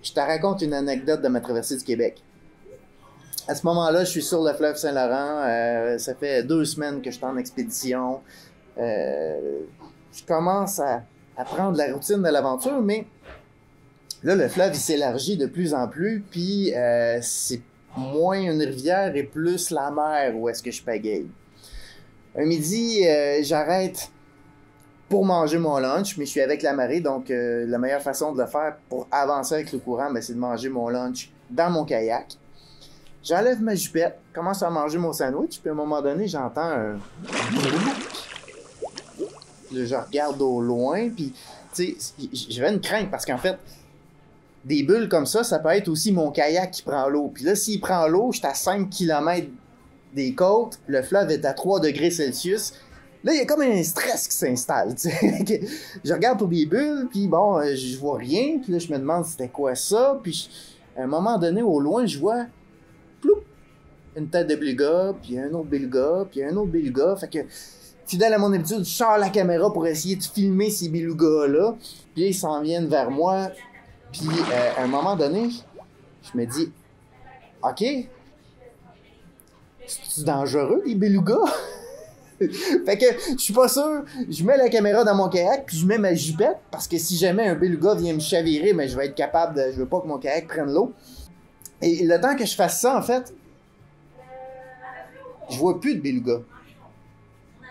Je te raconte une anecdote de ma traversée du Québec. À ce moment-là, je suis sur le fleuve Saint-Laurent. Ça fait 2 semaines que je suis en expédition. Je commence à prendre la routine de l'aventure, mais là, le fleuve, il s'élargit de plus en plus, puis c'est moins une rivière et plus la mer où est-ce que je pagaille. Un midi, j'arrête pour manger mon lunch, mais je suis avec la marée, donc la meilleure façon de le faire pour avancer avec le courant, ben, c'est de manger mon lunch dans mon kayak. J'enlève ma jupette, commence à manger mon sandwich, puis à un moment donné, j'entends un... Là, je regarde au loin, puis tu sais, j'avais une crainte, parce qu'en fait, des bulles comme ça peut être aussi mon kayak qui prend l'eau. Puis là, s'il prend l'eau, je suis à 5 km des côtes, le fleuve est à 3 degrés Celsius. Là, il y a comme un stress qui s'installe, tu sais. Je regarde pour des bulles, puis bon, je vois rien, puis là, je me demande c'était quoi ça, puis à un moment donné, au loin, je vois, ploup, une tête de beluga, puis un autre beluga, puis un autre beluga, fait que, fidèle à mon habitude, je sors la caméra pour essayer de filmer ces belugas-là, puis ils s'en viennent vers moi, puis à un moment donné, je me dis, OK, c'est dangereux, les belugas? Fait que je suis pas sûr, je mets la caméra dans mon kayak puis je mets ma jupette parce que si jamais un beluga vient me chavirer, mais je vais être capable de, je veux pas que mon kayak prenne l'eau. Et le temps que je fasse ça, en fait, je vois plus de beluga.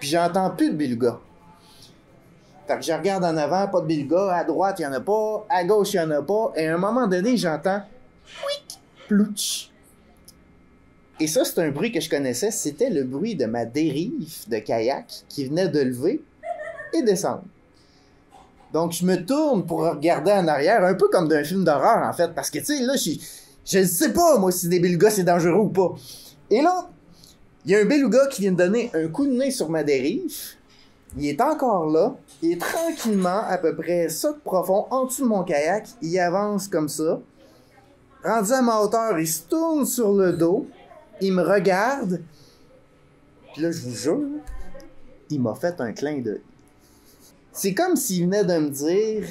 Puis j'entends plus de beluga. Fait que je regarde en avant, pas de beluga, à droite il y en a pas, à gauche il y en a pas, et à un moment donné j'entends pouic, plouch. Et ça, c'est un bruit que je connaissais. C'était le bruit de ma dérive de kayak qui venait de lever et descendre. Donc, je me tourne pour regarder en arrière, un peu comme d'un film d'horreur, en fait. Parce que, tu sais, là, je ne sais pas, moi, si des belugas, c'est dangereux ou pas. Et là, il y a un beluga qui vient de donner un coup de nez sur ma dérive. Il est encore là. Et tranquillement, à peu près ça de profond, en dessous de mon kayak, il avance comme ça. Rendu à ma hauteur, il se tourne sur le dos. Il me regarde, puis là, je vous jure, il m'a fait un clin d'œil. C'est comme s'il venait de me dire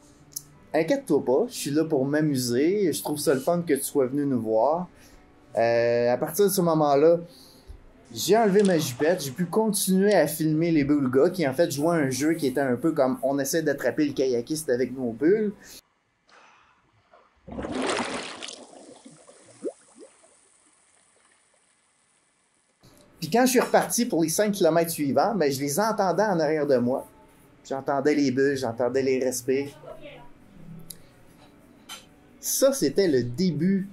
« Inquiète-toi pas, je suis là pour m'amuser, je trouve ça le fun que tu sois venu nous voir. » À partir de ce moment-là, j'ai enlevé ma jupette, j'ai pu continuer à filmer les belugas qui en fait jouaient un jeu qui était un peu comme on essaie d'attraper le kayakiste avec nos bulles. Puis quand je suis reparti pour les 5 km suivants, ben, je les entendais en arrière de moi. J'entendais les bulles, j'entendais les respires. Ça, c'était le début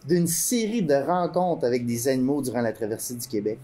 d'une série de rencontres avec des animaux durant la traversée du Québec.